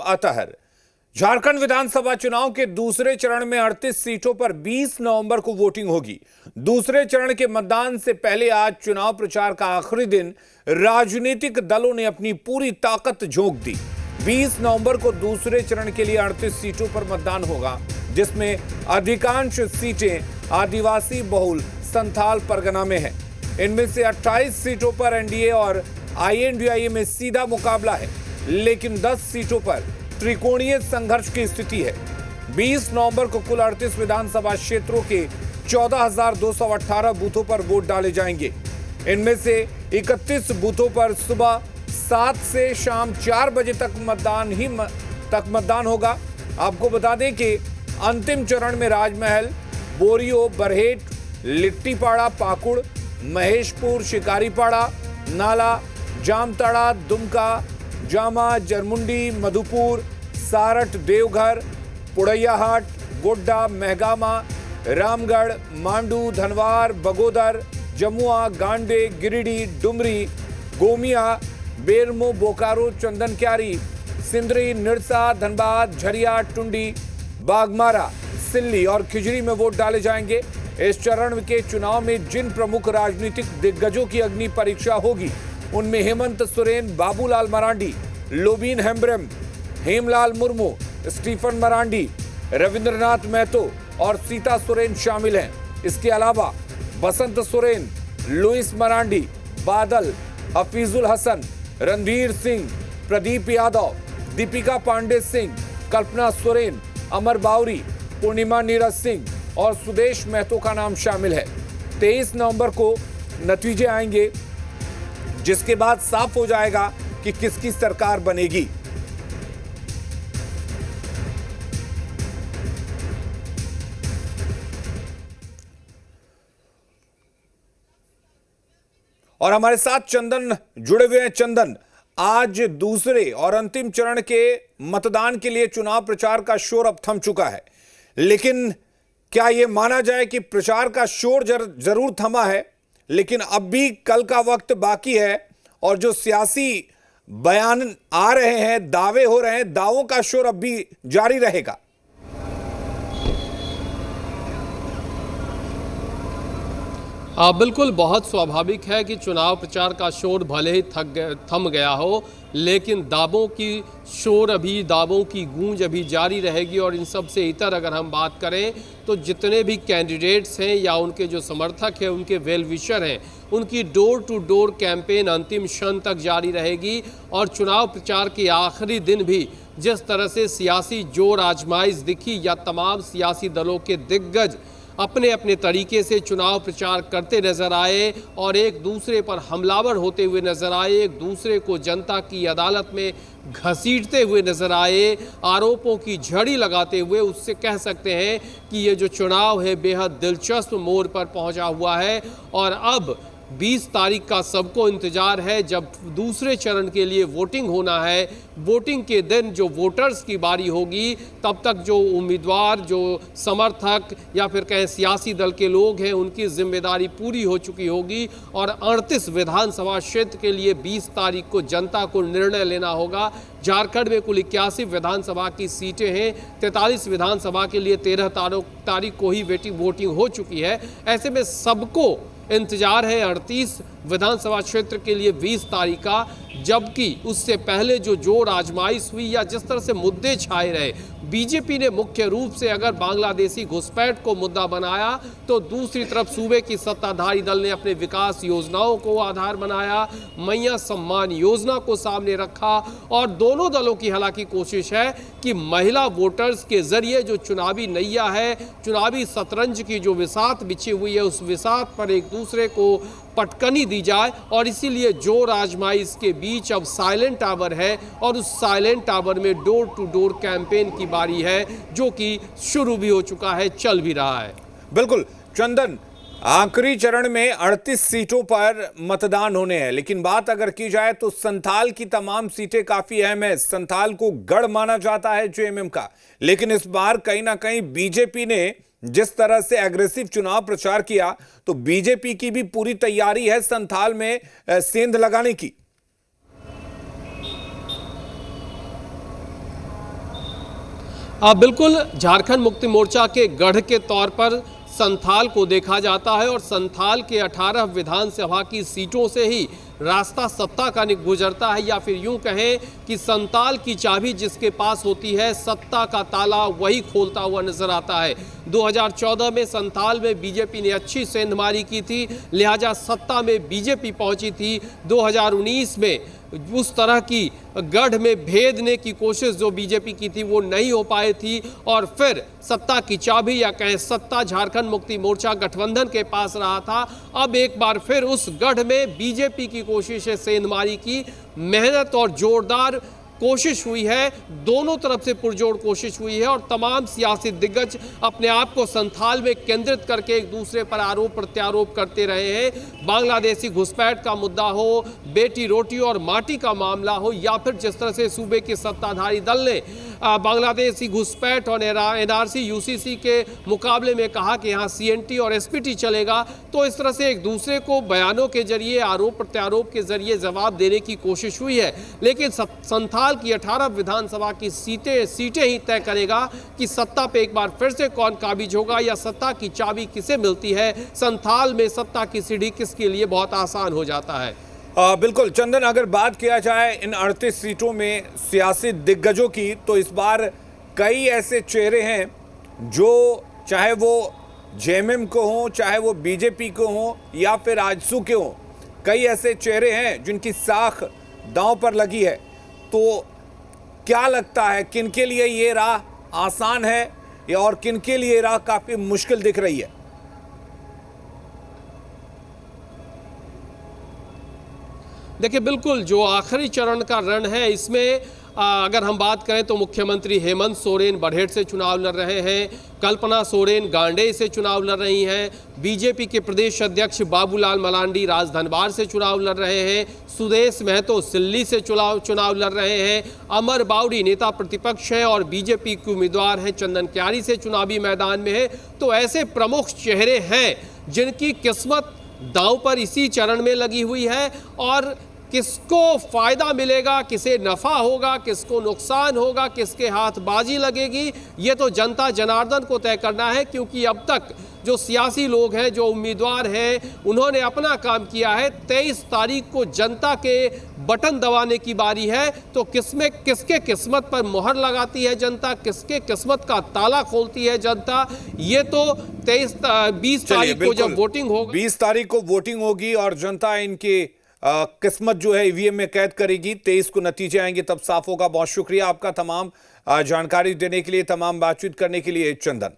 अतहर झारखंड विधानसभा चुनाव के दूसरे चरण में 38 सीटों पर 20 नवंबर को वोटिंग होगी। दूसरे चरण के मतदान से पहले आज चुनाव प्रचार का आखिरी दिन राजनीतिक दलों ने अपनी पूरी ताकत झोंक दी। 20 नवंबर को दूसरे चरण के लिए 38 सीटों पर मतदान होगा, जिसमें अधिकांश सीटें आदिवासी बहुल संथाल परगना में है। इनमें से 28 सीटों पर एनडीए और आईएनडीआईए में सीधा मुकाबला है, लेकिन 10 सीटों पर त्रिकोणीय संघर्ष की स्थिति है। 20 नवंबर को कुल 38 विधानसभा क्षेत्रों के 14,218 बूथों पर वोट डाले जाएंगे। इनमें से 31 बूथों पर सुबह 7 से शाम 4 बजे तक मतदान होगा। आपको बता दें कि अंतिम चरण में राजमहल, बोरियो, बरहेट, लिट्टीपाड़ा, पाकुड़, महेशपुर, शिकारीपाड़ा, नाला, जामताड़ा, दुमका, जामा, जरमुंडी, मधुपुर, सारठ, देवघर, पुड़ैयाहाट, गोड्डा, महगामा, रामगढ़, मांडू, धनवार, बगोदर, जमुआ, गांडे, गिरिडीह, डुमरी, गोमिया, बेरमो, बोकारो, चंदनक्यारी, सिंदरी, निरसा, धनबाद, झरिया, टुंडी, बागमारा, सिल्ली और खिजरी में वोट डाले जाएंगे। इस चरण के चुनाव में जिन प्रमुख राजनीतिक दिग्गजों की अग्नि परीक्षा होगी, उनमें हेमंत सोरेन, बाबूलाल मरांडी, लोबीन हेम्ब्रम, हेमलाल मुर्मू, स्टीफन मरांडी, रविंद्रनाथ महतो और सीता सोरेन शामिल हैं। इसके अलावा बसंत सोरेन, लुइस मरांडी, बादल, हफीजुल हसन, रणधीर सिंह, प्रदीप यादव, दीपिका पांडे सिंह, कल्पना सोरेन, अमर बावरी, पूर्णिमा नीरज सिंह और सुदेश महतो का नाम शामिल है। 23 नवंबर को नतीजे आएंगे, जिसके बाद साफ हो जाएगा कि किसकी सरकार बनेगी। और हमारे साथ चंदन जुड़े हुए हैं। चंदन, आज दूसरे और अंतिम चरण के मतदान के लिए चुनाव प्रचार का शोर अब थम चुका है, लेकिन क्या यह माना जाए कि प्रचार का शोर जरूर थमा है, लेकिन अब भी कल का वक्त बाकी है और जो सियासी बयान आ रहे हैं, दावे हो रहे हैं, दावों का शोर अब भी जारी रहेगा? बिल्कुल, बहुत स्वाभाविक है कि चुनाव प्रचार का शोर भले ही थम गया हो, लेकिन दावों की शोर अभी, दावों की गूंज अभी जारी रहेगी। और इन सब से इतर अगर हम बात करें तो जितने भी कैंडिडेट्स हैं या उनके जो समर्थक हैं, उनके वेल विशर हैं, उनकी डोर टू डोर कैंपेन अंतिम क्षण तक जारी रहेगी। और चुनाव प्रचार के आखिरी दिन भी जिस तरह से सियासी जोर आजमाइश दिखी या तमाम सियासी दलों के दिग्गज अपने अपने तरीके से चुनाव प्रचार करते नजर आए और एक दूसरे पर हमलावर होते हुए नजर आए, एक दूसरे को जनता की अदालत में घसीटते हुए नजर आए, आरोपों की झड़ी लगाते हुए, उससे कह सकते हैं कि ये जो चुनाव है बेहद दिलचस्प मोड़ पर पहुंचा हुआ है। और अब 20 तारीख का सबको इंतजार है, जब दूसरे चरण के लिए वोटिंग होना है। वोटिंग के दिन जो वोटर्स की बारी होगी, तब तक जो उम्मीदवार, जो समर्थक या फिर कहें सियासी दल के लोग हैं, उनकी जिम्मेदारी पूरी हो चुकी होगी। और 38 विधानसभा क्षेत्र के लिए 20 तारीख को जनता को निर्णय लेना होगा। झारखंड में कुल 81 विधानसभा की सीटें हैं। 43 विधानसभा के लिए 13 तारीख को ही वोटिंग हो चुकी है। ऐसे में सबको इंतजार है 38 विधानसभा क्षेत्र के लिए 20 तारीख का, जबकि उससे पहले जो जोर आजमाइश हुई या जिस तरह से मुद्दे छाए रहे, बीजेपी ने मुख्य रूप से अगर बांग्लादेशी घुसपैठ को मुद्दा बनाया, तो दूसरी तरफ सूबे की सत्ताधारी दल ने अपने विकास योजनाओं को आधार बनाया, मैया सम्मान योजना को सामने रखा। और दोनों दलों की हालांकि कोशिश है कि महिला वोटर्स के जरिए जो चुनावी नैया है, चुनावी शतरंज की जो विसात बिछी हुई है, उस विसात पर एक दूसरे को पटकनी दी जाए। और इसीलिए जोर आजमाइश के बीच अब साइलेंट टावर है और उस साइलेंट टावर में डोर टू डोर कैंपेन की बारी है, जो कि शुरू भी हो चुका है, चल भी रहा है। बिल्कुल चंदन, आखिरी चरण में 38 सीटों पर मतदान होने हैं, लेकिन बात अगर की जाए तो संथाल की तमाम सीटें काफी अहम है। संथाल को गढ़ माना जाता है जेएमएम का, लेकिन इस बार कहीं ना कहीं बीजेपी ने जिस तरह से एग्रेसिव चुनाव प्रचार किया, तो बीजेपी की भी पूरी तैयारी है संथाल में सेंध लगाने की। बिल्कुल, झारखंड मुक्ति मोर्चा के गढ़ के तौर पर संथाल को देखा जाता है और संथाल के 18 विधानसभा की सीटों से ही रास्ता सत्ता का गुजरता है, या फिर यूं कहें कि संथाल की चाबी जिसके पास होती है सत्ता का ताला वही खोलता हुआ नजर आता है। 2014 में संथाल में बीजेपी ने अच्छी सेंधमारी की थी, लिहाजा सत्ता में बीजेपी पहुंची थी। 2019 में उस तरह की गढ़ में भेदने की कोशिश जो बीजेपी की थी वो नहीं हो पाई थी और फिर सत्ता की चाबी या कहें सत्ता झारखंड मुक्ति मोर्चा गठबंधन के पास रहा था। अब एक बार फिर उस गढ़ में बीजेपी की कोशिश है सेंधमारी की, मेहनत और जोरदार कोशिश हुई है, दोनों तरफ से पुरजोर कोशिश हुई है और तमाम सियासी दिग्गज अपने आप को संथाल में केंद्रित करके एक दूसरे पर आरोप प्रत्यारोप करते रहे हैं। बांग्लादेशी घुसपैठ का मुद्दा हो, बेटी रोटी और माटी का मामला हो, या फिर जिस तरह से सूबे के सत्ताधारी दल ने बांग्लादेशी घुसपैठ और एनआरसी यूसीसी के मुकाबले में कहा कि यहाँ सीएनटी और एसपीटी चलेगा, तो इस तरह से एक दूसरे को बयानों के जरिए आरोप प्रत्यारोप के जरिए जवाब देने की कोशिश हुई है। लेकिन संथाल की 18 विधानसभा की सीटें ही तय करेगा कि सत्ता पे एक बार फिर से कौन काबिज होगा या सत्ता की चाबी किसे मिलती है। संथाल में सत्ता की सीढ़ी किसके लिए बहुत आसान हो जाता है। बिल्कुल चंदन, अगर बात किया जाए इन 38 सीटों में सियासी दिग्गजों की, तो इस बार कई ऐसे चेहरे हैं जो चाहे वो जेएमएम को हो, चाहे वो बीजेपी को हो या फिर आजसू के हो, कई ऐसे चेहरे हैं जिनकी साख दांव पर लगी है। तो क्या लगता है किन के लिए ये राह आसान है या और किन के लिए राह काफी मुश्किल दिख रही है? देखिए, बिल्कुल जो आखिरी चरण का रण है इसमें अगर हम बात करें तो मुख्यमंत्री हेमंत सोरेन बरहेट से चुनाव लड़ रहे हैं, कल्पना सोरेन गांडेय से चुनाव लड़ रही हैं, बीजेपी के प्रदेश अध्यक्ष बाबूलाल मलांडी राजधनबार से चुनाव लड़ रहे हैं, सुदेश महतो सिल्ली से चुनाव लड़ रहे हैं, अमर बावरी नेता प्रतिपक्ष हैं और बीजेपी के उम्मीदवार हैं चंदन क्यारी से चुनावी मैदान में है। तो ऐसे प्रमुख चेहरे हैं जिनकी किस्मत दांव पर इसी चरण में लगी हुई है और किसको फायदा मिलेगा, किसे नफा होगा, किसको नुकसान होगा, किसके हाथ बाजी लगेगी, ये तो जनता जनार्दन को तय करना है। क्योंकि अब तक जो सियासी लोग हैं, जो उम्मीदवार हैं, उन्होंने अपना काम किया है। 23 तारीख को जनता के बटन दबाने की बारी है। तो किसके किस्मत पर मोहर लगाती है जनता, किसके किस्मत का ताला खोलती है जनता, ये तो 20 तारीख को जब वोटिंग होगी, 20 तारीख को वोटिंग होगी और जनता इनकी किस्मत जो है ईवीएम में कैद करेगी। 23 को नतीजे आएंगे तब साफ होगा। बहुत शुक्रिया आपका तमाम जानकारी देने के लिए, तमाम बातचीत करने के लिए चंदन।